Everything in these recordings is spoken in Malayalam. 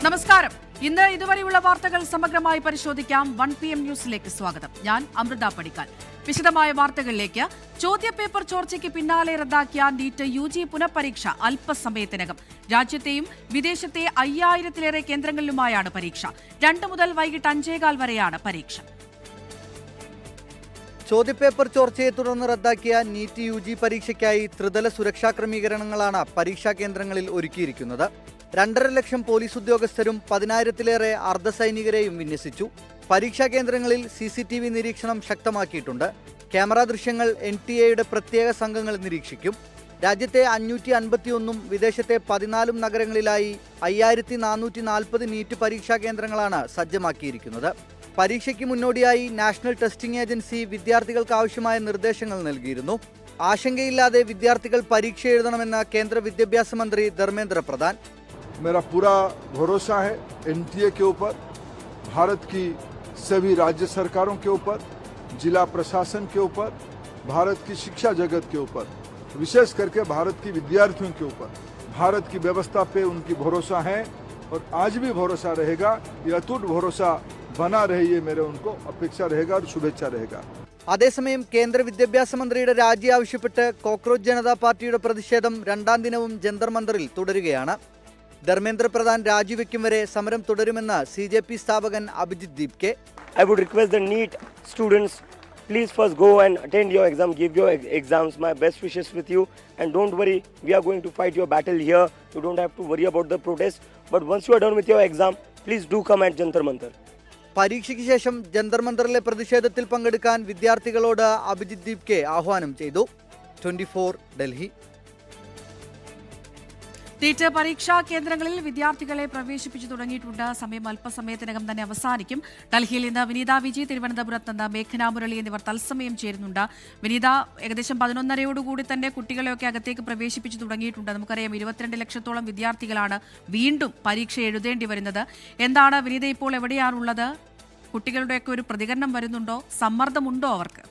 നമസ്കാരം. ഇന്ന് ഇതുവരെയുള്ള വാർത്തകൾ സമഗ്രമായി പരിശോധിക്കാം. 1 PM ന്യൂസിലേക്ക് സ്വാഗതം. ഞാൻ അമൃത പടിക്കാൽ. വിശദമായ വാർത്തകളിലേക്ക്. ചോദ്യപേപ്പർ ചോർച്ചയ്ക്ക് പിന്നാലെ റദ്ദാക്കിയ നീറ്റ് UG പുനഃപരീക്ഷ അല്പസമയത്തിനകം. രാജ്യത്തെയും വിദേശത്തെ 5000-ലേറെ കേന്ദ്രങ്ങളിലുമായാണ് പരീക്ഷ. 2 മുതൽ വൈകിട്ട് 5:15 വരെയാണ് പരീക്ഷ. ചോദ്യപേപ്പർ ചോർച്ചയെ തുടർന്ന് റദ്ദാക്കിയ നീറ്റ് UG പരീക്ഷയ്ക്കായി ത്രിതല സുരക്ഷാ ക്രമീകരണങ്ങളാണ് പരീക്ഷാ കേന്ദ്രങ്ങളിൽ ഒരുക്കിയിരിക്കുന്നത്. 2.5 ലക്ഷം പോലീസ് ഉദ്യോഗസ്ഥരും 10,000-ലേറെ അർദ്ധസൈനികരെയും വിന്യസിച്ചു. പരീക്ഷാ കേന്ദ്രങ്ങളിൽ CCTV നിരീക്ഷണം ശക്തമാക്കിയിട്ടുണ്ട്. ക്യാമറ ദൃശ്യങ്ങൾ NTA-യുടെ പ്രത്യേക സംഘങ്ങൾ നിരീക്ഷിക്കും. രാജ്യത്തെ 551 വിദേശത്തെ 14 നഗരങ്ങളിലായി 5440 നീറ്റ് പരീക്ഷാ കേന്ദ്രങ്ങളാണ് സജ്ജമാക്കിയിരിക്കുന്നത്. പരീക്ഷയ്ക്ക് മുന്നോടിയായി നാഷണൽ ടെസ്റ്റിംഗ് ഏജൻസി വിദ്യാർത്ഥികൾക്ക് ആവശ്യമായ നിർദ്ദേശങ്ങൾ നൽകിയിരുന്നു. ആശങ്കയില്ലാതെ വിദ്യാർത്ഥികൾ പരീക്ഷ എഴുതണമെന്ന് കേന്ദ്ര വിദ്യാഭ്യാസ മന്ത്രി ധർമ്മേന്ദ്ര പ്രധാൻ. मेरा पूरा भरोसा है NTA के ऊपर, भारत की सभी राज्य सरकारों के ऊपर, जिला प्रशासन के ऊपर, भारत की शिक्षा जगत के ऊपर, विशेष करके भारत की विद्यार्थियों के ऊपर, भारत की व्यवस्था पे उनकी भरोसा है और आज भी भरोसा रहेगा. ये अटूट भरोसा बना रहे, ये मेरे उनको अपेक्षा रहेगा और शुभेच्छा रहेगा. അതേസമയം കേന്ദ്ര വിദ്യാഭ്യാസ മന്ത്രിയുടെ രാജി ആവശ്യപ്പെട്ട് കോക്രോച്ച് ജനതാ പാർട്ടിയുടെ പ്രതിഷേധം 2ാം ദിനവും ജന്തർ മന്ദറിൽ തുടരുകയാണ്. ധർമ്മേന്ദ്ര പ്രധാൻ രാജിവെക്കും വരെ സമരം തുടരുമെന്ന് CJP സ്ഥാപകൻ Abhijit ദീപ്കെ. I would request the NEET students, please first go and attend your exam, give your exams. My best wishes with you, and don't worry, we are going to fight your battle here. You don't have to worry about the protest. But once you are done with your exam, please do come at Jantar Mantar. പരീക്ഷയ്ക്ക് ശേഷം ജന്തർ മന്ദറിലെ പ്രതിഷേധത്തിൽ പങ്കെടുക്കാൻ വിദ്യാർത്ഥികളോട് അഭിജിത് ദീപ്കെ ആഹ്വാനം ചെയ്തു. 24 ഡൽഹി. നീറ്റ് പരീക്ഷാ കേന്ദ്രങ്ങളിൽ വിദ്യാർത്ഥികളെ പ്രവേശിപ്പിച്ചു തുടങ്ങിയിട്ടുണ്ട്. സമയം അല്പസമയത്തിനകം തന്നെ അവസാനിക്കും. ഡൽഹിയിൽ നിന്ന് വിനീത വിജി, തിരുവനന്തപുരത്ത് നിന്ന് മേഘന മുരളി എന്നിവർ തത്സമയം ചേരുന്നുണ്ട്. വിനീത, ഏകദേശം 11:30 തന്നെ കുട്ടികളെയൊക്കെ അകത്തേക്ക് പ്രവേശിപ്പിച്ചു തുടങ്ങിയിട്ടുണ്ട്. നമുക്കറിയാം 22 ലക്ഷത്തോളം വിദ്യാർത്ഥികളാണ് വീണ്ടും പരീക്ഷ എഴുതേണ്ടി വരുന്നത്. എന്താണ് വിനീത ഇപ്പോൾ എവിടെയാണുള്ളത്? കുട്ടികളുടെയൊക്കെ ഒരു പ്രതികരണം വരുന്നുണ്ടോ? സമ്മർദ്ദമുണ്ടോ അവർക്ക്?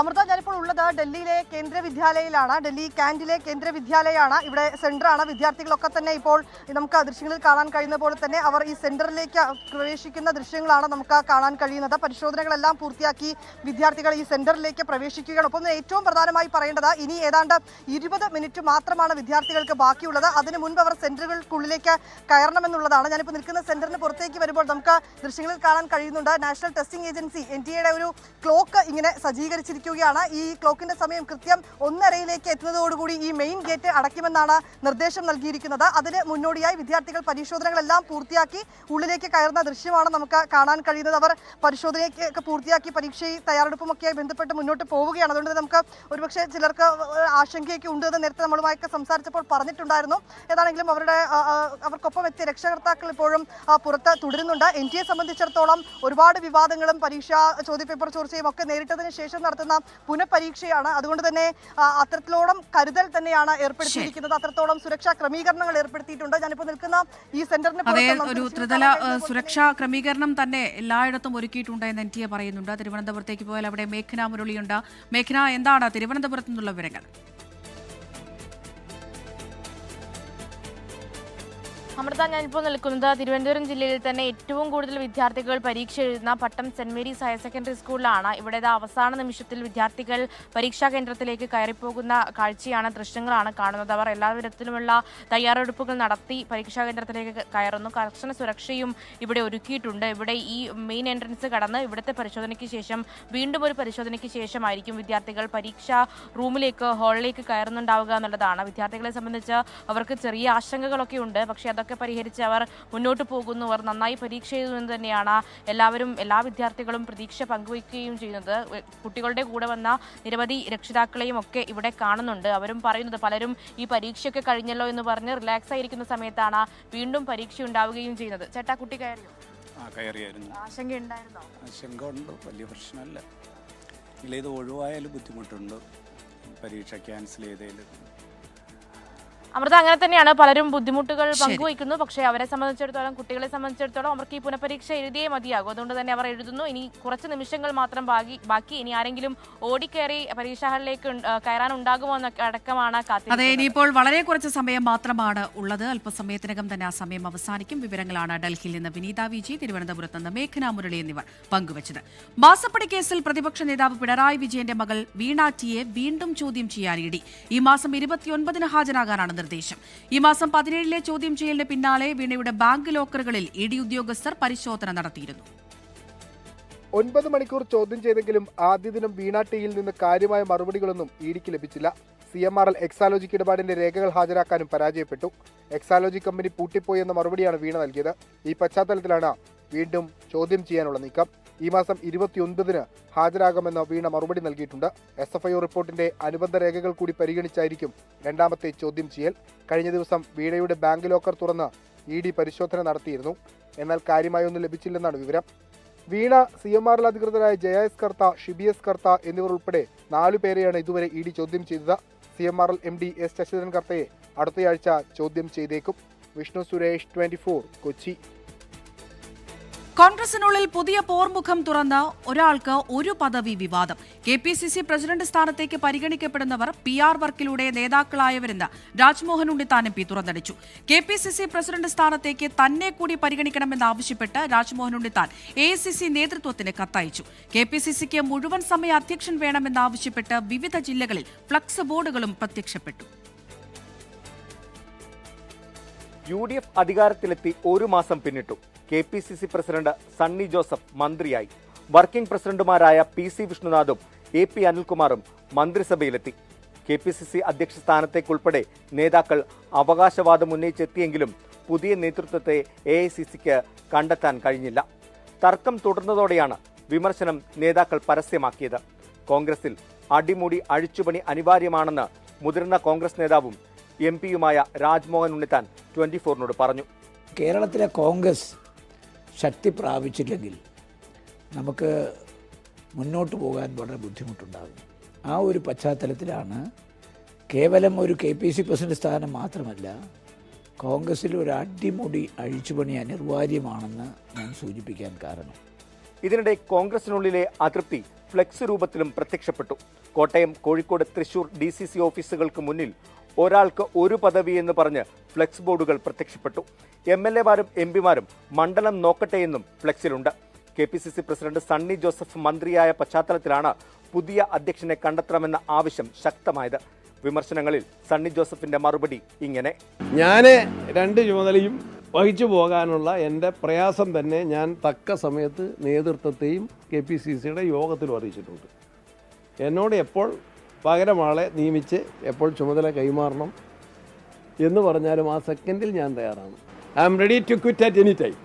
അമൃത, ഞാനിപ്പോൾ ഉള്ളത് ഡൽഹിയിലെ കേന്ദ്ര വിദ്യാലയയിലാണ്. ഡൽഹി ക്യാൻഡിലെ കേന്ദ്ര വിദ്യാലയമാണ്. ഇവിടെ സെന്ററാണ്. വിദ്യാർത്ഥികളൊക്കെ തന്നെ ഇപ്പോൾ നമുക്ക് ദൃശ്യങ്ങളിൽ കാണാൻ കഴിയുന്ന പോലെ തന്നെ അവർ ഈ സെന്ററിലേക്ക് പ്രവേശിക്കുന്ന ദൃശ്യങ്ങളാണ് നമുക്ക് കാണാൻ കഴിയുന്നത്. പരിശോധനകളെല്ലാം പൂർത്തിയാക്കി വിദ്യാർത്ഥികൾ ഈ സെന്ററിലേക്ക് പ്രവേശിക്കുകയാണ്. ഒപ്പം ഏറ്റവും പ്രധാനമായി പറയേണ്ടത്, ഇനി ഏതാണ്ട് 20 മിനിറ്റ് മാത്രമാണ് വിദ്യാർത്ഥികൾക്ക് ബാക്കിയുള്ളത്. അതിനു മുൻപ് അവർ സെന്ററുകൾക്കുള്ളിലേക്ക് കയറണമെന്നുള്ളതാണ്. ഞാനിപ്പോൾ നിൽക്കുന്ന സെന്ററിന് പുറത്തേക്ക് വരുമ്പോൾ നമുക്ക് ദൃശ്യങ്ങളിൽ കാണാൻ കഴിയുന്നുണ്ട്. നാഷണൽ ടെസ്റ്റിംഗ് ഏജൻസി NTA-യുടെ ഒരു ക്ലോക്ക് ഇങ്ങനെ സജ്ജീകരിച്ചിരിക്കുകയാണ്. ഈ ക്ലോക്കിന്റെ സമയം കൃത്യം 1:30 എത്തുന്നതോടുകൂടി ഈ മെയിൻ ഗേറ്റ് അടയ്ക്കുമെന്നാണ് നിർദ്ദേശം നൽകിയിരിക്കുന്നത്. അതിന് മുന്നോടിയായി വിദ്യാർത്ഥികൾ പരിശോധനകളെല്ലാം പൂർത്തിയാക്കി ഉള്ളിലേക്ക് കയറുന്ന ദൃശ്യമാണ് നമുക്ക് കാണാൻ കഴിയുന്നത്. അവർ പരിശോധനയൊക്കെ പൂർത്തിയാക്കി പരീക്ഷ തയ്യാറെടുപ്പുമൊക്കെയായി ബന്ധപ്പെട്ട് മുന്നോട്ട് പോവുകയാണ്. അതുകൊണ്ട് നമുക്ക് ഒരുപക്ഷെ ചിലർക്ക് ആശങ്കയൊക്കെ ഉണ്ട് എന്ന് നേരത്തെ നമ്മളുമായൊക്കെ സംസാരിച്ചപ്പോൾ പറഞ്ഞിട്ടുണ്ടായിരുന്നു. ഏതാണെങ്കിലും അവർക്കൊപ്പം എത്തിയ രക്ഷകർത്താക്കൾ ഇപ്പോഴും പുറത്ത് തുടരുന്നുണ്ട്. NTA സംബന്ധിച്ചിടത്തോളം ഒരുപാട് വിവാദങ്ങളും പരീക്ഷാ ചോദ്യപേപ്പർ ചോർച്ചയും ഒക്കെ നേരിട്ടതിന് ശേഷം നടത്തുന്ന പുനഃപരീക്ഷയാണ്. അതുകൊണ്ട് തന്നെ അത്തരത്തിലോളം കരുതൽ തന്നെയാണ് ഏർപ്പെടുത്തിയിരിക്കുന്നത്. അത്രത്തോളം സുരക്ഷാ ക്രമീകരണങ്ങൾ ഏർപ്പെടുത്തിയിട്ടുണ്ട്. ഞാനിപ്പോൾ നിൽക്കുന്ന ഈ സെന്ററിന് ഒരു ത്രിതല സുരക്ഷാ ക്രമീകരണം തന്നെ എല്ലായിടത്തും ഒരുക്കിയിട്ടുണ്ട് എന്ന് NTA പറയുന്നുണ്ട്. തിരുവനന്തപുരത്തേക്ക് പോയാൽ അവിടെ മേഘന മുരളിയുണ്ട്. മേഘന, എന്താണ് തിരുവനന്തപുരത്ത് നിന്നുള്ള വിവരങ്ങൾ? അമൃത, ഞാനിപ്പോൾ നിൽക്കുന്നത് തിരുവനന്തപുരം ജില്ലയിൽ തന്നെ ഏറ്റവും കൂടുതൽ വിദ്യാർത്ഥികൾ പരീക്ഷ എഴുതുന്ന പട്ടം സെന്റ് മേരീസ് ഹയർ സെക്കൻഡറി സ്കൂളിലാണ്. ഇവിടെ അവസാന നിമിഷത്തിൽ വിദ്യാർത്ഥികൾ പരീക്ഷാ കേന്ദ്രത്തിലേക്ക് കയറിപ്പോകുന്ന കാഴ്ചയാണ്, ദൃശ്യങ്ങളാണ് കാണുന്നത്. അവർ എല്ലാ വിധത്തിലുമുള്ള തയ്യാറെടുപ്പുകൾ നടത്തി പരീക്ഷാ കേന്ദ്രത്തിലേക്ക് കയറുന്നു. കർശന സുരക്ഷയും ഇവിടെ ഒരുക്കിയിട്ടുണ്ട്. ഇവിടെ ഈ മെയിൻ എൻട്രൻസ് കടന്ന് ഇവിടുത്തെ പരിശോധനയ്ക്ക് ശേഷം വീണ്ടും ഒരു പരിശോധനയ്ക്ക് ശേഷമായിരിക്കും വിദ്യാർത്ഥികൾ പരീക്ഷാ റൂമിലേക്ക്, ഹാളിലേക്ക് കയറുന്നുണ്ടാവുക എന്നുള്ളതാണ്. വിദ്യാർത്ഥികളെ സംബന്ധിച്ച് അവർക്ക് ചെറിയ ആശങ്കകളൊക്കെ ഉണ്ട്. പക്ഷേ അതൊക്കെ പരിഹരിച്ച് അവർ മുന്നോട്ട് പോകുന്നു. അവർ നന്നായി പരീക്ഷ എഴുതുമെന്ന് തന്നെയാണ് എല്ലാ വിദ്യാർത്ഥികളും പ്രതീക്ഷ പങ്കുവയ്ക്കുകയും ചെയ്യുന്നത്. കുട്ടികളുടെ കൂടെ വന്ന നിരവധി രക്ഷിതാക്കളെയും ഒക്കെ ഇവിടെ കാണുന്നുണ്ട്. അവരും പറയുന്നത്, പലരും ഈ പരീക്ഷയൊക്കെ കഴിഞ്ഞല്ലോ എന്ന് പറഞ്ഞ് റിലാക്സ് ആയിരിക്കുന്ന സമയത്താണ് വീണ്ടും പരീക്ഷ ഉണ്ടാവുകയും ചെയ്യുന്നത്. ചേട്ടാ, കുട്ടി കയറിയോ? കയറിയായിരുന്നു. ആശങ്ക ഉണ്ടായിരുന്നോ? ആശങ്ക ഉണ്ട്, വലിയ പ്രശ്നമല്ല. ഇത് ഒഴിവായാലും ബുദ്ധിമുട്ടുണ്ട്. പരീക്ഷ ക്യാൻസൽ ചെയ്തതിൽ അമൃത, അങ്ങനെ തന്നെയാണ്. പലരും ബുദ്ധിമുട്ടുകൾ പങ്കുവയ്ക്കുന്നു. പക്ഷേ അവരെ സംബന്ധിച്ചിടത്തോളം, കുട്ടികളെ സംബന്ധിച്ചിടത്തോളം അവർക്ക് ഈ പുനഃപരീക്ഷ എഴുതിയേ മതിയാകും. അതുകൊണ്ട് തന്നെ അവർ എഴുതുന്നു. ഇനി കുറച്ച് നിമിഷങ്ങൾ മാത്രം ബാക്കി. ഇനി ആരെങ്കിലും ഓടിക്കയറി പരീക്ഷാ ഹാളിലേക്ക് കയറാനുണ്ടാകുമോ എന്നൊക്കെ അടക്കമാണ് അതെ, കാത്തിരിക്കുന്നത്. ഇനിയിപ്പോൾ വളരെ കുറച്ച് സമയം മാത്രമാണ് ഉള്ളത്. അല്പസമയത്തിനകം തന്നെ ആ സമയം അവസാനിക്കും. വിവരങ്ങളാണ് ഡൽഹിയിൽ നിന്ന് വിനീത വിജി, തിരുവനന്തപുരത്ത് നിന്ന് മേഘന മുരളി എന്നിവർ പങ്കുവച്ചത്. മാസപ്പടി കേസിൽ പ്രതിപക്ഷ നേതാവ് പിണറായി വിജയന്റെ മകൾ വീണ ടിയെ വീണ്ടും ചോദ്യം ചെയ്യാൻ ഇടി. ഈ മാസം 29-ന് ഹാജരാകാനാണ് നിർദ്ദേശം. ഈ മാസം 17-ലെ ചോദ്യം ചെയ്യലിന് പിന്നാലെ വീണയുടെ ബാങ്ക് ലോക്കറുകളിൽ ഇഡി ഉദ്യോഗസ്ഥർ പരിശോധന നടത്തിയിരുന്നു. 9 മണിക്കൂർ ചോദ്യം ചെയ്തെങ്കിലും ആദ്യ ദിനം വീണ ടിയിൽ നിന്ന് കാര്യമായ മറുപടികളൊന്നും ഇഡിക്ക് ലഭിച്ചില്ല. CMRL എക്സാലോജിക് ഇടപാടിന്റെ രേഖകൾ ഹാജരാക്കാനും പരാജയപ്പെട്ടു. എക്സാലോജി കമ്പനി പൂട്ടിപ്പോയി എന്ന മറുപടിയാണ് വീണ നൽകിയത്. ഈ പശ്ചാത്തലത്തിലാണ് വീണ്ടും ചോദ്യം ചെയ്യാനുള്ള നീക്കം. ഈ മാസം 29-ന് ഹാജരാകുമെന്ന് വീണ മറുപടി നൽകിയിട്ടുണ്ട്. SFIO റിപ്പോർട്ടിന്റെ അനുബന്ധ രേഖകൾ കൂടി പരിഗണിച്ചായിരിക്കും രണ്ടാമത്തെ ചോദ്യം ചെയ്യൽ. കഴിഞ്ഞ ദിവസം വീണയുടെ ബാങ്ക് ലോക്കർ തുറന്ന് ഇഡി പരിശോധന നടത്തിയിരുന്നു. എന്നാൽ കാര്യമായൊന്നും ലഭിച്ചില്ലെന്നാണ് വിവരം. വീണ, CMRL അധികൃതരായ ജയസ് കർത്ത, ഷിബിയസ് കർത്ത എന്നിവർ ഉൾപ്പെടെ 4 പേരെയാണ് ഇതുവരെ ഇഡി ചോദ്യം ചെയ്തത്. CMRL MD S ശശിധരൻ കർത്തയെ അടുത്തയാഴ്ച ചോദ്യം ചെയ്തേക്കും. വിഷ്ണു സുരേഷ്, 24, കൊച്ചി. കോൺഗ്രസിനുള്ളിൽ പുതിയ പോർമുഖം തുറന്ന ഒരാൾക്ക് ഒരു പദവി വിവാദം. KPCC പ്രസിഡന്റ് സ്ഥാനത്തേക്ക് പരിഗണിക്കപ്പെടുന്നവർ PR വർക്കിലൂടെ നേതാക്കളായവരെന്ന് രാജ്മോഹൻ ഉണ്ണിത്താൻ MP തുറന്നടിച്ചു. KPCC പ്രസിഡന്റ് സ്ഥാനത്തേക്ക് തന്നെ കൂടി പരിഗണിക്കണമെന്നാവശ്യപ്പെട്ട് രാജ്മോഹൻ ഉണ്ണിത്താൻ AICC നേതൃത്വത്തിന് കത്തയച്ചു. KPCCക്ക് മുഴുവൻ സമയ അധ്യക്ഷൻ വേണമെന്നാവശ്യപ്പെട്ട് വിവിധ ജില്ലകളിൽ ഫ്ലക്സ് ബോർഡുകളും പ്രത്യക്ഷപ്പെട്ടു. UDF അധികാരത്തിലെത്തി 1 മാസം പിന്നിട്ടു. KPCC പ്രസിഡന്റ് സണ്ണി ജോസഫ് മന്ത്രിയായി. വർക്കിംഗ് പ്രസിഡന്റുമാരായ PC വിഷ്ണുനാഥും AP അനിൽകുമാറും മന്ത്രിസഭയിലെത്തി. KPCC അധ്യക്ഷ സ്ഥാനത്തേക്കുൾപ്പെടെ നേതാക്കൾ അവകാശവാദം ഉന്നയിച്ചെത്തിയെങ്കിലും പുതിയ നേതൃത്വത്തെ AICCക്ക് കണ്ടെത്താൻ കഴിഞ്ഞില്ല. തർക്കം തുടർന്നതോടെയാണ് വിമർശനം നേതാക്കൾ പരസ്യമാക്കിയത്. കോൺഗ്രസിൽ അടിമുടി അഴിച്ചുപണി അനിവാര്യമാണെന്ന് മുതിർന്ന കോൺഗ്രസ് നേതാവും MP-യുമായ രാജ്മോഹൻ ഉണ്ണിത്താൻ 24-നോട് പറഞ്ഞു. കേരളത്തിലെ കോൺഗ്രസ് ശക്തി പ്രാപിച്ചില്ലെങ്കിൽ നമുക്ക് മുന്നോട്ട് പോകാൻ വളരെ ബുദ്ധിമുട്ടുണ്ടാകും. ആ ഒരു പശ്ചാത്തലത്തിലാണ് കേവലം ഒരു KPC പ്രസിഡന്റ് സ്ഥാനം മാത്രമല്ല, കോൺഗ്രസിൽ ഒരു അടിമുടി അഴിച്ചുപണി അനിവാര്യമാണെന്ന് ഞാൻ സൂചിപ്പിക്കാൻ കാരണം. ഇതിനിടെ കോൺഗ്രസിനുള്ളിലെ അതൃപ്തി ഫ്ലെക്സ് രൂപത്തിലും പ്രത്യക്ഷപ്പെട്ടു. കോട്ടയം, കോഴിക്കോട്, തൃശൂർ DCC ഓഫീസുകൾക്ക് മുന്നിൽ ഒരാൾക്ക് ഒരു പദവി എന്ന് പറഞ്ഞ് ഫ്ലെക്സ് ബോർഡുകൾ പ്രത്യക്ഷപ്പെട്ടു. MLA-മാരും MP-മാരും മണ്ഡലം നോക്കട്ടെയെന്നും ഫ്ലെക്സിലുണ്ട്. KPCC പ്രസിഡന്റ് സണ്ണി ജോസഫ് മന്ത്രിയായ പശ്ചാത്തലത്തിലാണ് പുതിയ അധ്യക്ഷനെ കണ്ടെത്തണമെന്ന ആവശ്യം ശക്തമായത്. വിമർശനങ്ങളിൽ സണ്ണി ജോസഫിന്റെ മറുപടി ഇങ്ങനെ: ഞാൻ 2 ചുമതലയും വഹിച്ചു പോകാനുള്ള എൻ്റെ പ്രയാസം തന്നെ ഞാൻ തക്ക സമയത്ത് നേതൃത്വത്തെയും KPCCയുടെ യോഗത്തിലും അറിയിച്ചിട്ടുണ്ട്. എന്നോട് എപ്പോൾ പകരം ആളെ നിയമിച്ച് എപ്പോൾ ചുമതല കൈമാറണം എന്ന് പറഞ്ഞാലും ആ സെക്കൻഡിൽ ഞാൻ തയ്യാറാണ്. I am ready to quit at any time.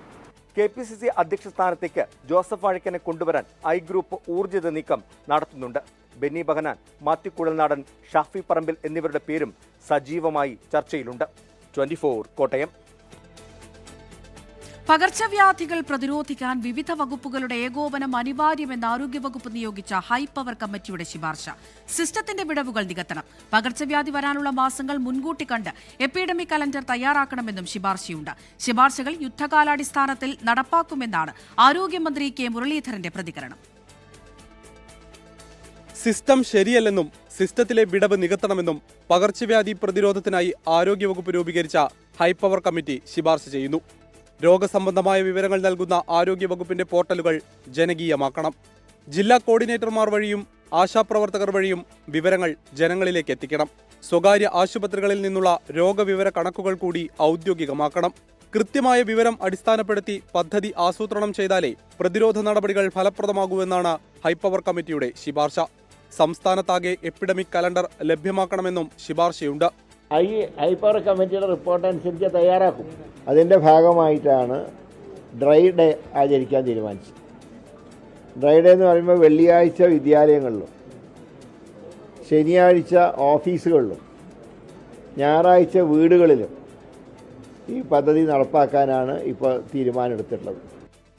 KPCC അധ്യക്ഷ സ്ഥാനത്തേക്ക് ജോസഫ് വാഴക്കനെ കൊണ്ടുവരാൻ ഐ ഗ്രൂപ്പ് ഊർജിത നീക്കം നടത്തുന്നുണ്ട്. ബെന്നി ബഹനാൻ, മാത്യു കുഴൽനാടൻ, ഷാഫി പറമ്പിൽ എന്നിവരുടെ പേരും സജീവമായി ചർച്ചയിലുണ്ട്. 24 കോട്ടയം. പകർച്ചവ്യാധികൾ പ്രതിരോധിക്കാൻ വിവിധ വകുപ്പുകളുടെ ഏകോപനം അനിവാര്യമെന്ന് ആരോഗ്യവകുപ്പ് നിയോഗിച്ച ഹൈപ്പവർ കമ്മിറ്റിയുടെ ശുപാർശ. സിസ്റ്റത്തിന്റെ വിടവുകൾ നികത്തണം. പകർച്ചവ്യാധി വരാനുള്ള മാസങ്ങൾ മുൻകൂട്ടി കണ്ട് എപ്പിഡമിക് കലണ്ടർ തയ്യാറാക്കണമെന്നും ശുപാർശയുണ്ട്. ശുപാർശകൾ യുദ്ധകാലാടിസ്ഥാനത്തിൽ നടപ്പാക്കുമെന്നാണ് ആരോഗ്യമന്ത്രി K മുരളീധരന്റെ പ്രതികരണം. സിസ്റ്റം ശരിയല്ലെന്നും സിസ്റ്റത്തിലെ വിടവ് നികത്തണമെന്നും പകർച്ചവ്യാധി പ്രതിരോധത്തിനായി ആരോഗ്യവകുപ്പ് രൂപീകരിച്ച ഹൈപ്പവർ കമ്മിറ്റി ശുപാർശ ചെയ്യുന്നു. രോഗസംബന്ധമായ വിവരങ്ങൾ നൽകുന്ന ആരോഗ്യവകുപ്പിന്റെ പോർട്ടലുകൾ ജനകീയമാക്കണം. ജില്ലാ കോർഡിനേറ്റർമാർ വഴിയും ആശാപ്രവർത്തകർ വഴിയും വിവരങ്ങൾ ജനങ്ങളിലേക്ക് എത്തിക്കണം. സ്വകാര്യ ആശുപത്രികളിൽ നിന്നുള്ള രോഗവിവര കണക്കുകൾ കൂടി ഔദ്യോഗികമാക്കണം. കൃത്യമായ വിവരം അടിസ്ഥാനപ്പെടുത്തി പദ്ധതി ആസൂത്രണം ചെയ്താലേ പ്രതിരോധ നടപടികൾ ഫലപ്രദമാകൂവെന്നാണ് ഹൈപ്പവർ കമ്മിറ്റിയുടെ ശുപാർശ. സംസ്ഥാനത്താകെ എപ്പിഡമിക് കലണ്ടർ ലഭ്യമാക്കണമെന്നും ശുപാർശയുണ്ട്. ഹൈപ്പവർ കമ്മിറ്റിയുടെ റിപ്പോർട്ട് അനുസരിച്ച് തയ്യാറാക്കും. അതിൻ്റെ ഭാഗമായിട്ടാണ് ഡ്രൈ ഡേ ആചരിക്കാൻ തീരുമാനിച്ചത്. ഡ്രൈ ഡേ എന്ന് പറയുമ്പോൾ വെള്ളിയാഴ്ച വിദ്യാലയങ്ങളിലും ശനിയാഴ്ച ഓഫീസുകളിലും ഞായറാഴ്ച വീടുകളിലും ഈ പദ്ധതി നടപ്പാക്കാനാണ് ഇപ്പോൾ തീരുമാനമെടുത്തിട്ടുള്ളത്.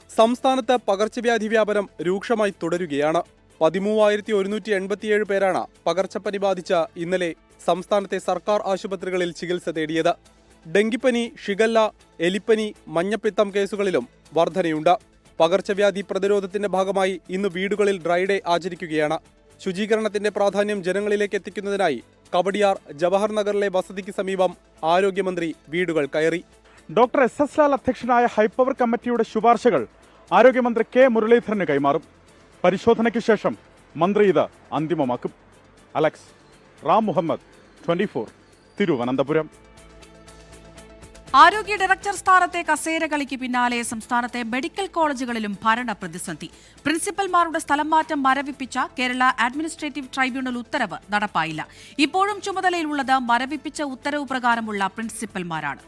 സംസ്ഥാനത്ത് പകർച്ചവ്യാധി വ്യാപനം രൂക്ഷമായി തുടരുകയാണ്. 13,187 പേരാണ് പകർച്ചപ്പനി ബാധിച്ച് ഇന്നലെ സംസ്ഥാനത്തെ സർക്കാർ ആശുപത്രികളിൽ ചികിത്സ തേടിയത്. ഡെങ്കിപ്പനി, ഷിഗല്ല, എലിപ്പനി, മഞ്ഞപ്പിത്തം കേസുകളിലും വർധനയുണ്ട്. പകർച്ചവ്യാധി പ്രതിരോധത്തിന്റെ ഭാഗമായി ഇന്ന് വീടുകളിൽ ഡ്രൈ ഡേ ആചരിക്കുകയാണ്. ശുചീകരണത്തിന്റെ പ്രാധാന്യം ജനങ്ങളിലേക്ക് എത്തിക്കുന്നതിനായി കവടിയാർ ജവഹർ നഗറിലെ വസതിക്ക് സമീപം ആരോഗ്യമന്ത്രി വീടുകൾ കയറി. ഡോക്ടർ SS ലാൽ അധ്യക്ഷനായ ഹൈപ്പവർ കമ്മിറ്റിയുടെ ശുപാർശകൾ ആരോഗ്യമന്ത്രി കെ മുരളീധരന് കൈമാറും. പരിശോധനയ്ക്ക് ശേഷം മന്ത്രി ഇത് അന്തിമമാക്കും. അലക്സ് റാം മുഹമ്മദ്, 24, തിരുവനന്തപുരം. ആരോഗ്യ ഡയറക്ടർ സ്ഥാനത്തെ കസേര കളിക്ക് പിന്നാലെ സംസ്ഥാനത്തെ മെഡിക്കൽ കോളേജുകളിലും ഭരണ പ്രതിസന്ധി. പ്രിൻസിപ്പൽമാരുടെ സ്ഥലം മാറ്റം മരവിപ്പിച്ച കേരള അഡ്മിനിസ്ട്രേറ്റീവ് ട്രൈബ്യൂണൽ ഉത്തരവ് നടപ്പായില്ല. ഇപ്പോഴും ചുമതലയിലുള്ളത് മരവിപ്പിച്ച ഉത്തരവ് പ്രകാരമുള്ള പ്രിൻസിപ്പൽമാരാണ്.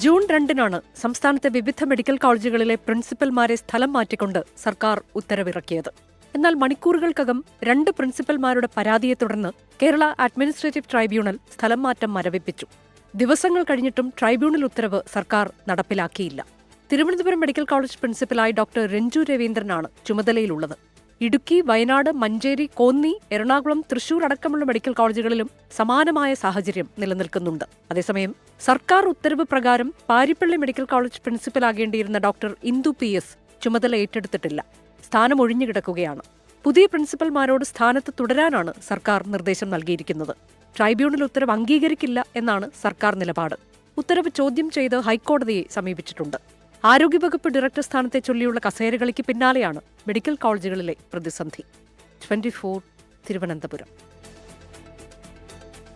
ജൂൺ 2-നാണ് സംസ്ഥാനത്തെ വിവിധ മെഡിക്കൽ കോളേജുകളിലെ പ്രിൻസിപ്പൽമാരെ സ്ഥലം മാറ്റിക്കൊണ്ട് സർക്കാർ ഉത്തരവിറക്കിയത്. എന്നാൽ മണിക്കൂറുകൾക്കകം 2 പ്രിൻസിപ്പൽമാരുടെ പരാതിയെ തുടർന്ന് കേരള അഡ്മിനിസ്ട്രേറ്റീവ് ട്രൈബ്യൂണൽ സ്ഥലം മാറ്റം മരവിപ്പിച്ചു. ദിവസങ്ങൾ കഴിഞ്ഞിട്ടും ട്രൈബ്യൂണൽ ഉത്തരവ് സർക്കാർ നടപ്പിലാക്കിയില്ല. തിരുവനന്തപുരം മെഡിക്കൽ കോളേജ് പ്രിൻസിപ്പലായി ഡോക്ടർ രഞ്ജു രവീന്ദ്രനാണ് ചുമതലയിലുള്ളത്. ഇടുക്കി, വയനാട്, മഞ്ചേരി, കോന്നി, എറണാകുളം, തൃശൂർ അടക്കമുള്ള മെഡിക്കൽ കോളേജുകളിലും സമാനമായ സാഹചര്യം നിലനിൽക്കുന്നുണ്ട്. അതേസമയം സർക്കാർ ഉത്തരവ് പ്രകാരം പാരിപ്പള്ളി മെഡിക്കൽ കോളേജ് പ്രിൻസിപ്പലാകേണ്ടിയിരുന്ന ഡോക്ടർ ഇന്ദു PS ചുമതല ഏറ്റെടുത്തിട്ടില്ല. സ്ഥാനം ഒഴിഞ്ഞുകിടക്കുകയാണ്. പുതിയ പ്രിൻസിപ്പൽമാരോട് സ്ഥാനത്ത് തുടരാനാണ് സർക്കാർ നിർദ്ദേശം നൽകിയിരിക്കുന്നത്. ട്രൈബ്യൂണൽ ഉത്തരവ് അംഗീകരിക്കില്ല എന്നാണ് സർക്കാർ നിലപാട്. ഉത്തരവ് ചോദ്യം ചെയ്ത് ഹൈക്കോടതിയെ സമീപിച്ചിട്ടുണ്ട്. ആരോഗ്യവകുപ്പ് ഡയറക്ടർ സ്ഥാനത്തെ ചൊല്ലിയുള്ള കസേരകളിക്ക് പിന്നാലെയാണ് മെഡിക്കൽ കോളേജുകളിലെ പ്രതിസന്ധി. 24, തിരുവനന്തപുരം.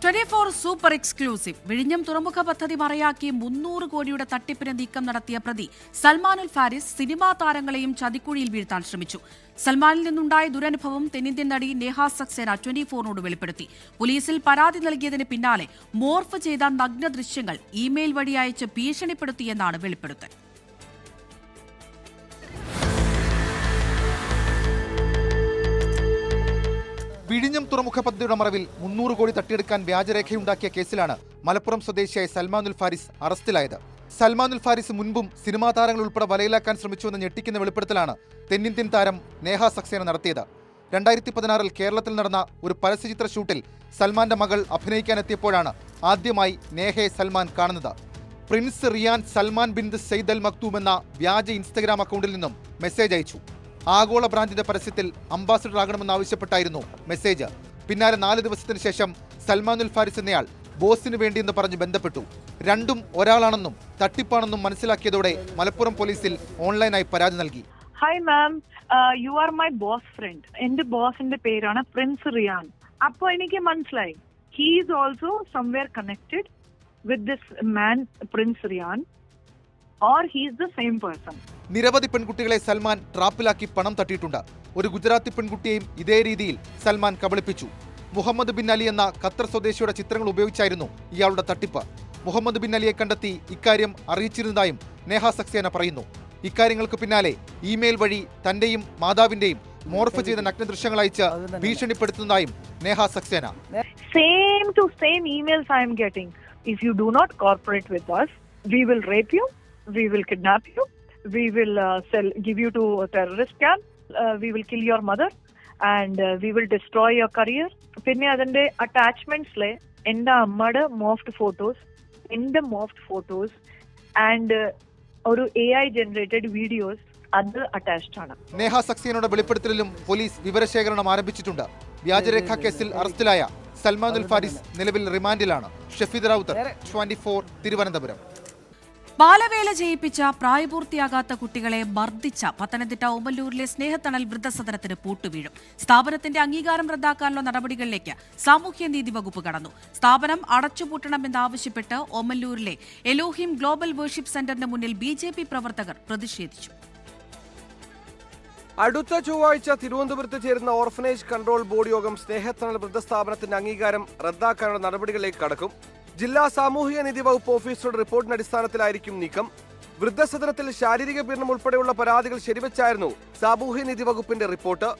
24 super exclusive. വിഴിഞ്ഞം തുറമുഖ പദ്ധതി മറയാക്കി 300 കോടിയുടെ തട്ടിപ്പിന് നീക്കം നടത്തിയ പ്രതി സൽമാനുൽ ഫാരിസ് സിനിമാ താരങ്ങളെയും ചതിക്കുഴിയിൽ വീഴ്ത്താൻ ശ്രമിച്ചു. സൽമാനിൽ നിന്നുണ്ടായ ദുരനുഭവം തെന്നിന്ത്യൻ നടി നേഹ സക്സേന 24നോട് വെളിപ്പെടുത്തി. പോലീസിൽ പരാതി നൽകിയതിന് പിന്നാലെ മോർഫ് ചെയ്ത നഗ്ന ദൃശ്യങ്ങൾ ഇമെയിൽ വഴി അയച്ച് ഭീഷണിപ്പെടുത്തിയെന്നാണ് വെളിപ്പെടുത്തൽ. വിഴിഞ്ഞം തുറമുഖ പദ്ധതിയുടെ മറവിൽ 300 കോടി തട്ടിയെടുക്കാൻ വ്യാജരേഖയുണ്ടാക്കിയ കേസിലാണ് മലപ്പുറം സ്വദേശിയായ സൽമാനുൽ ഫാരിസ് അറസ്റ്റിലായത്. സൽമാനുൽ ഫാരിസ് മുൻപും സിനിമാ താരങ്ങൾ ഉൾപ്പെടെ വലയിലാക്കാൻ ശ്രമിച്ചുവെന്ന് ഞെട്ടിക്കുന്ന വെളിപ്പെടുത്തലാണ് തെന്നിന്ത്യൻ താരം നേഹ സക്സേന നടത്തിയത്. 2016-ൽ കേരളത്തിൽ നടന്ന ഒരു പരസ്യചിത്ര ഷൂട്ടിൽ സൽമാന്റെ മകൾ അഭിനയിക്കാനെത്തിയപ്പോഴാണ് ആദ്യമായി നേഹയെ സൽമാൻ കാണുന്നത്. Prince Riyan Salman bin Saeed Al Maktoum എന്ന വ്യാജ ഇൻസ്റ്റഗ്രാം അക്കൗണ്ടിൽ നിന്നും മെസ്സേജ് അയച്ചു. ആഗോള ബ്രാൻഡിന്റെ പരസ്യത്തിൽ അംബാസിഡർ ആകണമെന്നാവശ്യപ്പെട്ടായിരുന്നു മെസ്സേജ്. പിന്നാലെ 4 ദിവസത്തിന് ശേഷം സൽമാനുൽ ഫാരിസ് എന്നയാൾ ബോസിന് വേണ്ടിയെന്ന് പറഞ്ഞ് ബന്ധപ്പെട്ടു. രണ്ടും ഒരാളാണെന്നും തട്ടിപ്പാണെന്നും മനസ്സിലാക്കിയതോടെ മലപ്പുറം പോലീസിൽ ഓൺലൈനായി പരാതി നൽകി. Hi ma'am, you are my boss friend. എന്റെ ബോസിന്റെ പേരാണ് പ്രിൻസ് റിയാൻ. അപ്പോൾ എനിക്ക് മനസ്സിലായി he is also somewhere connected with this man prince Riyan, or he is the same person. നിരവധി പെൺകുട്ടികളെ സൽമാൻ ട്രാപ്പിലാക്കി പണം തട്ടിയിട്ടുണ്ട്. ഒരു ഗുജറാത്തി പെൺകുട്ടിയെയും ഇതേ രീതിയിൽ സൽമാൻ കബളിപ്പിച്ചു. മുഹമ്മദ് ബിൻ അലി എന്ന ഖത്തർ സ്വദേശിയുടെ ചിത്രങ്ങൾ ഉപയോഗിച്ചായിരുന്നു ഇയാളുടെ തട്ടിപ്പ്. മുഹമ്മദ് ബിൻ അലിയെ കണ്ടെത്തി ഇക്കാര്യം അറിയിച്ചിരുന്നതായും നേഹ സക്സേന പറയുന്നു. ഇക്കാര്യങ്ങൾക്ക് പിന്നാലെ ഇമെയിൽ വഴി തന്റെയും മാതാവിന്റെയും മോർഫ് ചെയ്ത നഗ്ന ദൃശ്യങ്ങൾ അയച്ച് ഭീഷണിപ്പെടുത്തുന്നതായും Neha Saxena. Same to same emails I am getting. If you do not cooperate with us, we will rape you. We will kidnap you. We will give you to a terrorist camp. We will kill your mother and we will destroy your career. പിന്നെ അതിന്റെ അറ്റാച്ച്മെന്റ്സിലെ എന്റെ അമ്മയുടെ മോഫ്റ്റ് ഫോട്ടോസ് ആൻഡ് ഒരു AI ജനറേറ്റഡ് വീഡിയോസ് അത് അറ്റാച്ച്ഡ് ആണ്. നേഹ സക്സേനയുടെ വെളിപ്പെടുത്തലിലും പോലീസ് വിവരശേഖരണം ആരംഭിച്ചിട്ടുണ്ട്. വ്യാജരേഖാ കേസിൽ അറസ്റ്റിലായ സൽമാനുൽ ഫാരിസ് നിലവിൽ റിമാൻഡിലാണ്. ഷഫീദ് റൌത്തർ, 24, തിരുവനന്തപുരം. ബാലവേല ചെയ്യിപ്പിച്ച പ്രായപൂർത്തിയാകാത്ത കുട്ടികളെ മർദ്ദിച്ച പത്തനംതിട്ട ഓമല്ലൂരിലെ സ്നേഹത്തണൽ വൃദ്ധസദനത്തിന് പൂട്ടുവീഴും. സ്ഥാപനത്തിന്റെ അംഗീകാരം റദ്ദാക്കാനുള്ള നടപടികളിലേക്ക് സാമൂഹ്യനീതി വകുപ്പ് കടന്നു. സ്ഥാപനം അടച്ചുപൂട്ടണമെന്നാവശ്യപ്പെട്ട് ഓമല്ലൂരിലെ എലോഹിം ഗ്ലോബൽ വേർഷിപ്പ് സെന്ററിന് മുന്നിൽ BJP പ്രവർത്തകർ പ്രതിഷേധിച്ചു. അടുത്ത ചൊവ്വാഴ്ച തിരുവനന്തപുരത്ത് ചേരുന്ന ഓർഫനേജ് കൺട്രോൾ ബോർഡ് യോഗം സ്നേഹത്തണൽ വൃദ്ധസ്ഥാപനത്തിന്റെ അംഗീകാരം റദ്ദാക്കാനുള്ള നടപടികളിലേക്ക് കടക്കും. ജില്ലാ സാമൂഹികനീതി വകുപ്പ് ഓഫീസറുടെ റിപ്പോർട്ടിന്റെ അടിസ്ഥാനത്തിലായിരിക്കും നീക്കം. വൃദ്ധസദനത്തിൽ ശാരീരിക പീഡനം ഉൾപ്പെടെയുള്ള പരാതികൾ ശരിവെച്ചായിരുന്നു സാമൂഹ്യനീതി വകുപ്പിന്റെ റിപ്പോർട്ട്.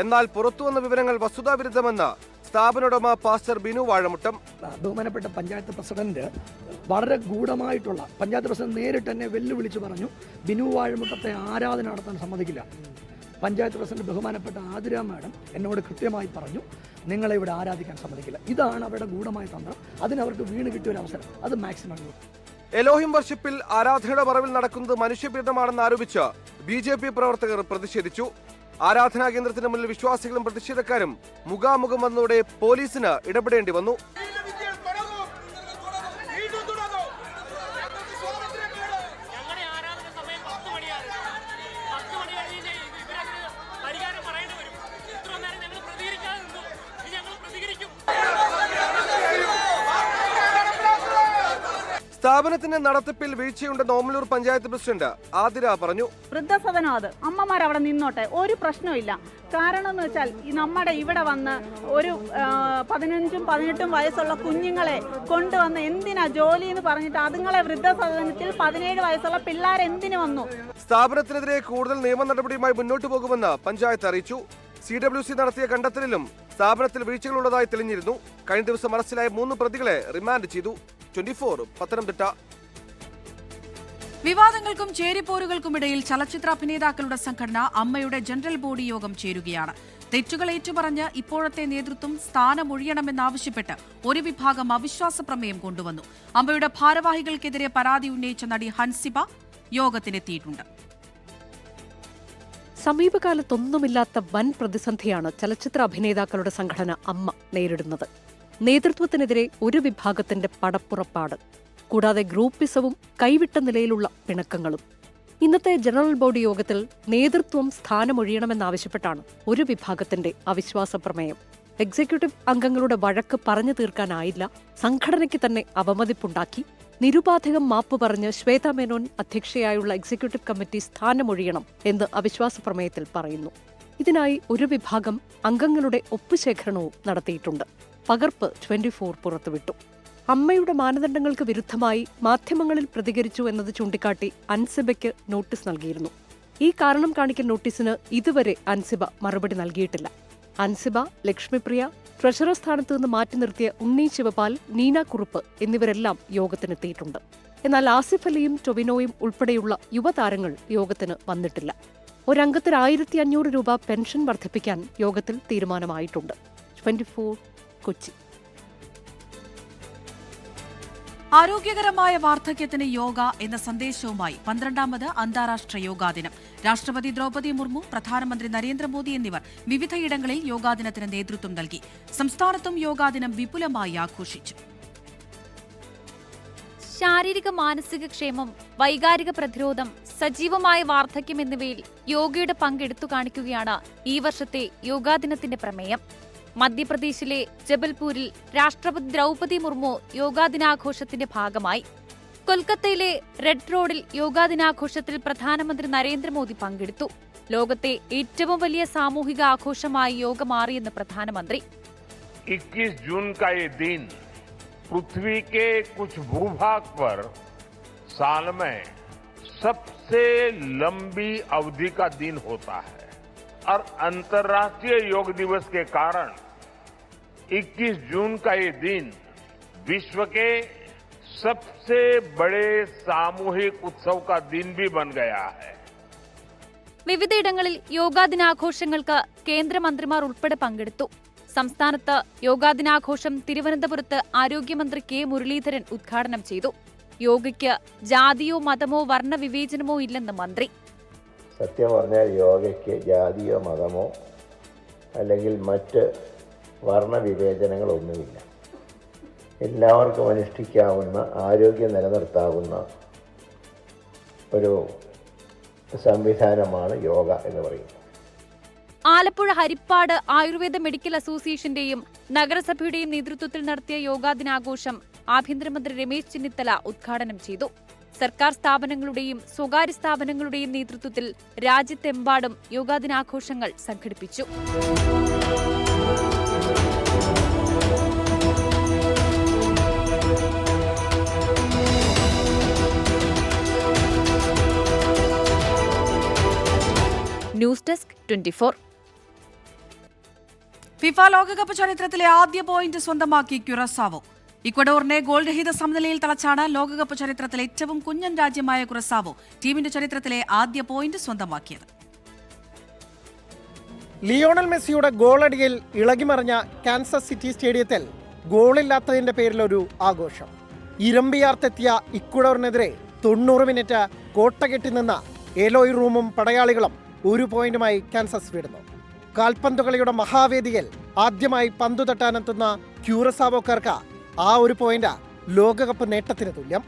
എന്നാൽ പുറത്തുവന്ന വിവരങ്ങൾ വസ്തുതാവിരുദ്ധമെന്ന് സ്ഥാപന ഉടമ പാസ്റ്റർ ബിനു വാഴമുട്ടം. ബഹുമാനപ്പെട്ട പഞ്ചായത്ത് പ്രസിഡന്റ് വളരെ ഗൂഢമായിട്ടുള്ള പഞ്ചായത്ത് പ്രസിഡന്റ് നേരിട്ട് തന്നെ വെല്ലുവിളിച്ച് പറഞ്ഞു, ബിനു വാഴമുട്ടത്തെ ആരാധന നടത്താൻ സമ്മതിക്കില്ല. പഞ്ചായത്ത് പ്രസിഡന്റ് ബഹുമാനപ്പെട്ട ആതിര മാഡം എന്നോട് കൃത്യമായി പറഞ്ഞു, നിങ്ങളെ ഇവിടെ ആരാധിക്കാൻ സമ്മതിക്കില്ല. ഇതാണ് അവരുടെ ഗൂഢമായ തന്ത്രം. അതിനവർക്ക് വീണ് കിട്ടിയ ഒരു അവസരം, അത് മാക്സിമം. എലോഹിം വർഷിപ്പിൽ ആരാധനയുടെ മറവിൽ നടക്കുന്നത് മനുഷ്യപീഡനമാണെന്ന് ആരോപിച്ച് BJP പ്രവർത്തകർ പ്രതിഷേധിച്ചു. ആരാധനാ കേന്ദ്രത്തിന് മുന്നിൽ വിശ്വാസികളും പ്രതിഷേധക്കാരും മുഖാമുഖം വന്നതോടെ പോലീസിന് ഇടപെടേണ്ടി വന്നു. സ്ഥാപനത്തിന്റെ നടത്തിപ്പിൽ വീഴ്ചയുണ്ടെന്ന് ഓമലൂർ പഞ്ചായത്ത് പ്രസിഡന്റ് ആതിര പറഞ്ഞു. വൃദ്ധസദനം അത് അമ്മമാർ അവിടെ നിന്നോട്ടെ, ഒരു പ്രശ്നമില്ല. കാരണം എന്ന് വെച്ചാൽ നമ്മുടെ ഇവിടെ വന്ന് ഒരു 15ഉം 18ഉം വയസ്സുള്ള കുഞ്ഞുങ്ങളെ കൊണ്ടുവന്ന് എന്തിനാ ജോലി എന്ന് പറഞ്ഞിട്ട് അതുങ്ങളെ വൃദ്ധസദനത്തിൽ 17 വയസ്സുള്ള പിള്ളേർ എന്തിനു വന്നു? സ്ഥാപനത്തിനെതിരെ കൂടുതൽ നിയമ നടപടിയുമായി മുന്നോട്ടു പോകുമെന്ന് പഞ്ചായത്ത് അറിയിച്ചു. CWC നടത്തിയ കണ്ടെത്തലിലും സ്ഥാപനത്തിൽ വീഴ്ചകളുള്ളതായി തെളിഞ്ഞിരുന്നു. കഴിഞ്ഞ ദിവസം അറസ്റ്റിലായ 3 പ്രതികളെ റിമാൻഡ് ചെയ്തു. 24 പത്തനംതിട്ട. വിവാദങ്ങൾക്കും ചേരിപ്പോരുകൾക്കുമിടയിൽ ചലച്ചിത്ര അഭിനേതാക്കളുടെ സംഘടന അമ്മയുടെ ജനറൽ ബോഡി യോഗം ചേരുകയാണ്. തെറ്റുകൾ ഏറ്റുപറഞ്ഞ് ഇപ്പോഴത്തെ നേതൃത്വം സ്ഥാനമൊഴിയണമെന്നാവശ്യപ്പെട്ട് ഒരു വിഭാഗം അവിശ്വാസ പ്രമേയം കൊണ്ടുവന്നു. അമ്മയുടെ ഭാരവാഹികൾക്കെതിരെ പരാതി ഉന്നയിച്ച നടി ഹൻസിബ യോഗത്തിനെത്തിയിട്ടുണ്ട്. സമീപകാലത്തൊന്നുമില്ലാത്ത വൻ പ്രതിസന്ധിയാണ് ചലച്ചിത്ര അഭിനേതാക്കളുടെ സംഘടന അമ്മ നേരിടുന്നത്. നേതൃത്വത്തിനെതിരെ ഒരു വിഭാഗത്തിന്റെ പടപ്പുറപ്പാട്, കൂടാതെ ഗ്രൂപ്പിസവും കൈവിട്ട നിലയിലുള്ള പിണക്കങ്ങളും. ഇന്നത്തെ ജനറൽ ബോഡി യോഗത്തിൽ നേതൃത്വം സ്ഥാനമൊഴിയണമെന്നാവശ്യപ്പെട്ടാണ് ഒരു വിഭാഗത്തിന്റെ അവിശ്വാസ പ്രമേയം. എക്സിക്യൂട്ടീവ് അംഗങ്ങളുടെ വഴക്ക് പറഞ്ഞു തീർക്കാനായില്ല, സംഘടനയ്ക്ക് തന്നെ അവമതിപ്പുണ്ടാക്കി, നിരുപാധികം മാപ്പ് പറഞ്ഞ് ശ്വേത മേനോൻ അധ്യക്ഷയായുള്ള എക്സിക്യൂട്ടീവ് കമ്മിറ്റി സ്ഥാനമൊഴിയണം എന്ന് അവിശ്വാസ പ്രമേയത്തിൽ പറയുന്നു. ഇതിനായി ഒരു വിഭാഗം അംഗങ്ങളുടെ ഒപ്പുശേഖരണവും നടത്തിയിട്ടുണ്ട്. പകർപ്പ് 24 പുറത്തുവിട്ടു. അമ്മയുടെ മാനദണ്ഡങ്ങൾക്ക് വിരുദ്ധമായി മാധ്യമങ്ങളിൽ പ്രതികരിച്ചു എന്നത് ചൂണ്ടിക്കാട്ടി അൻസിബയ്ക്ക് നോട്ടീസ് നൽകിയിരുന്നു. ഈ കാരണം കാണിക്കൽ നോട്ടീസിന് ഇതുവരെ അൻസിബ മറുപടി നൽകിയിട്ടില്ല. അൻസിബ, ലക്ഷ്മിപ്രിയ, ട്രഷറർ സ്ഥാനത്ത് നിന്ന് മാറ്റി നിർത്തിയ ഉണ്ണി ശിവപാൽ, നീന കുറുപ്പ് എന്നിവരെല്ലാം യോഗത്തിനെത്തിയിട്ടുണ്ട്. എന്നാൽ ആസിഫ് അലിയും ടൊവിനോയും ഉൾപ്പെടെയുള്ള യുവതാരങ്ങൾ യോഗത്തിന് വന്നിട്ടില്ല. ഒരംഗത്തിന് 1500 രൂപ പെൻഷൻ വർദ്ധിപ്പിക്കാൻ യോഗത്തിൽ തീരുമാനമായിട്ടുണ്ട്. 24 കൊച്ചി. ആരോഗ്യകരമായ വാർദ്ധക്യത്തിന് യോഗ എന്ന സന്ദേശവുമായി 12ാമത് അന്താരാഷ്ട്ര യോഗാ ദിനം. രാഷ്ട്രപതി ദ്രൗപദി മുർമു, പ്രധാനമന്ത്രി നരേന്ദ്രമോദി എന്നിവർ വിവിധയിടങ്ങളിൽ യോഗാദിനത്തിന് നേതൃത്വം നൽകി. സംസ്ഥാനത്തും യോഗാദിനം വിപുലമായി ആഘോഷിച്ചു. ശാരീരിക മാനസിക ക്ഷേമം, വൈകാരിക പ്രതിരോധം, സജീവമായ വാർദ്ധക്യം എന്നിവയിൽ യോഗയുടെ പങ്കെടുത്തു കാണിക്കുകയാണ് ഈ വർഷത്തെ യോഗാദിനത്തിന്റെ പ്രമേയം. മധ്യപ്രദേശിലെ ജബൽപൂരിൽ രാഷ്ട്രപതി ദ്രൗപദി മുർമു യോഗാദിനാഘോഷത്തിന്റെ ഭാഗമായി. കൊൽക്കത്തയിലെ റെഡ് റോഡിൽ യോഗാദിനാഘോഷത്തിൽ പ്രധാനമന്ത്രി നരേന്ദ്രമോദി പങ്കെടുത്തു. ലോകത്തെ ഏറ്റവും വലിയ സാമൂഹിക ആഘോഷമായി യോഗ മാറിയെന്ന് പ്രധാനമന്ത്രി. 21 जून का ये दिन पृथ्वी के कुछ भूभाग पर साल में सबसे लंबी अवधि का दिन होता है और अंतर्राष्ट्रीय योग दिवस के कारण 21 जून का ये दिन विश्व के सबसे बड़े सामूहिक उत्सव का दिन भी बन गया है. വിവിധയിടങ്ങളിൽ യോഗാദിനാഘോഷങ്ങൾക്ക് കേന്ദ്രമന്ത്രിമാർ ഉൾപ്പെടെ പങ്കെടുത്തു. സംസ്ഥാനത്ത് യോഗാദിനാഘോഷം തിരുവനന്തപുരത്ത് ആരോഗ്യമന്ത്രി കെ മുരളീധരൻ ഉദ്ഘാടനം ചെയ്തു. യോഗയ്ക്ക് ജാതിയോ മതമോ വർണ്ണവിവേചനമോ ഇല്ലെന്ന് മന്ത്രി. സത്യം പറഞ്ഞാൽ യോഗയ്ക്ക് ജാതിയോ മതമോ അല്ലെങ്കിൽ മറ്റ് വർണ്ണവിവേചനങ്ങളൊന്നുമില്ല. എല്ലാവർക്കും അനുഷ്ഠിക്കാവുന്ന, ആരോഗ്യം നിലനിർത്താവുന്ന ഒരു സംവിധാനമാണ് യോഗ എന്ന് പറയുന്നത്. ആലപ്പുഴ ഹരിപ്പാട് ആയുർവേദ മെഡിക്കൽ അസോസിയേഷന്റെയും നഗരസഭയുടെയും നേതൃത്വത്തിൽ നടത്തിയ യോഗാദിനാഘോഷം ആഭ്യന്തരമന്ത്രി രമേശ് ചെന്നിത്തല ഉദ്ഘാടനം ചെയ്തു. സർക്കാർ സ്ഥാപനങ്ങളുടെയും സ്വകാര്യ സ്ഥാപനങ്ങളുടെയും നേതൃത്വത്തിൽ രാജ്യത്തെമ്പാടും യോഗാദിനാഘോഷങ്ങൾ സംഘടിപ്പിച്ചു. News desk 24. ഫിഫ ലോകകപ്പ് ചരിത്രത്തിലെ ആദ്യ പോയിന്റ് സ്വന്തമാക്കി ക്യുറസാവോ. ഇക്വഡോറിനെ ഗോൾ രഹിത സമനിലയിൽ തളച്ചാണ് ലോകകപ്പ് ചരിത്രത്തിലെ ഏറ്റവും കുഞ്ഞൻ രാജ്യമായ ക്യുറസാവോ ടീമിന്റെ ചരിത്രത്തിലെ ആദ്യ പോയിന്റ് സ്വന്തമാക്കിയത്. ലിയോണൽ മെസ്സിയുടെ ഗോളടിയിൽ ഇളകിമറിഞ്ഞ കാൻസസ് സിറ്റി സ്റ്റേഡിയത്തിൽ ഗോളില്ലാത്തതിന്റെ പേരിലൊരു ആഘോഷം. ഇരമ്പിയാർത്തെത്തിയ ഇക്വഡോറിനെതിരെ 90 മിനിറ്റ് കോട്ടകെട്ടി നിന്ന എലോയ് റൂമും പടയാളികളും 1 പോയിന്റുമായി കാൻസസ് വിടുന്നു. കാൽപന്തുകളിയുടെ മഹാവേദിയിൽ ആദ്യമായി പന്തു തട്ടാനെത്തുന്ന ക്യൂറസാവോക്കാർക്ക് ആ 1 പോയിന്റ് ലോകകപ്പ് നേട്ടത്തിന് തുല്യം.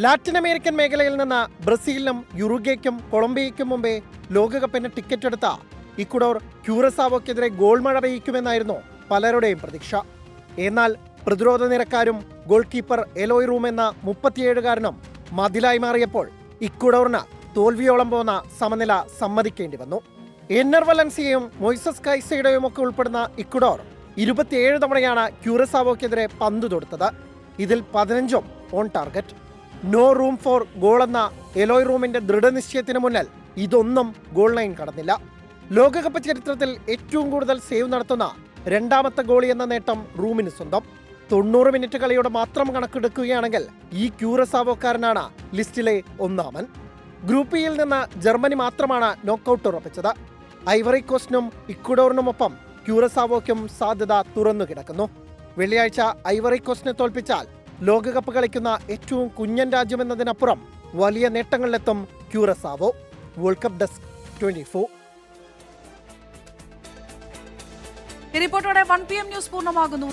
ലാറ്റിൻ അമേരിക്കൻ മേഖലയിൽ നിന്ന് ബ്രസീലിനും യുറുഗ്വേക്കും കൊളംബിയയ്ക്കും മുമ്പേ ലോകകപ്പിന് ടിക്കറ്റ് എടുത്ത ഇക്വഡോർ ക്യൂറസാവോക്കെതിരെ ഗോൾ മഴ പെയ്യിക്കുമെന്നായിരുന്നു പലരുടെയും പ്രതീക്ഷ. എന്നാൽ പ്രതിരോധ നിരക്കാരും ഗോൾ കീപ്പർ എലോയ് റൂം എന്ന 37-കാരനും മതിലായി മാറിയപ്പോൾ ഇക്വഡോറിന് തോൽവിയോളം പോന്ന സമനില സമ്മതിക്കേണ്ടി വന്നു. എന്നർ വലൻസിയയും മൊയ്സസ് കൈസൈഡോയും ഒക്കെ ഉൾപ്പെടുന്ന ഇക്വഡോർ 27 തവണയാണ് ക്യൂറസാവോക്കെതിരെ പന്ത് തൊടുത്തത്. ഇതിൽ 15ഉം on target. No room for goal എന്ന എലോയ് റൂമിന്റെ ദൃഢനിശ്ചയത്തിന് മുന്നിൽ ഇതൊന്നും ഗോൾ ലൈൻ കടന്നില്ല. ലോകകപ്പ് ചരിത്രത്തിൽ ഏറ്റവും കൂടുതൽ സേവ് നടത്തുന്ന 2ാമത്തെ ഗോളി എന്ന നേട്ടം റൂമിന് സ്വന്തം. 90 മിനിറ്റ് കളിയുടെ മാത്രം കണക്കെടുക്കുകയാണെങ്കിൽ ഈ ക്യൂറസാവോക്കാരനാണ് ലിസ്റ്റിലെ 1ാമൻ. ഗ്രൂപ്പ് ഇയിൽ നിന്ന് ജർമ്മനി മാത്രമാണ് നോക്കൌട്ട് ഉറപ്പിച്ചത്. ഐവറി കോസ്റ്റിനും ഇക്വഡോറിനുമൊപ്പം ക്യൂറസാവോയ്ക്കും സാധ്യത തുറന്നു കിടക്കുന്നു. വെള്ളിയാഴ്ച ഐവറി കോസ്റ്റിനെ തോൽപ്പിച്ചാൽ ലോകകപ്പ് കളിക്കുന്ന ഏറ്റവും കുഞ്ഞൻ രാജ്യമെന്നതിനപ്പുറം വലിയ നേട്ടങ്ങളിലെത്തും ക്യൂറസാവോ. World cup desk 24. റിപ്പോർട്ടോടെ 1 PM ന്യൂസ് പൂർണ്ണമാകുന്നു.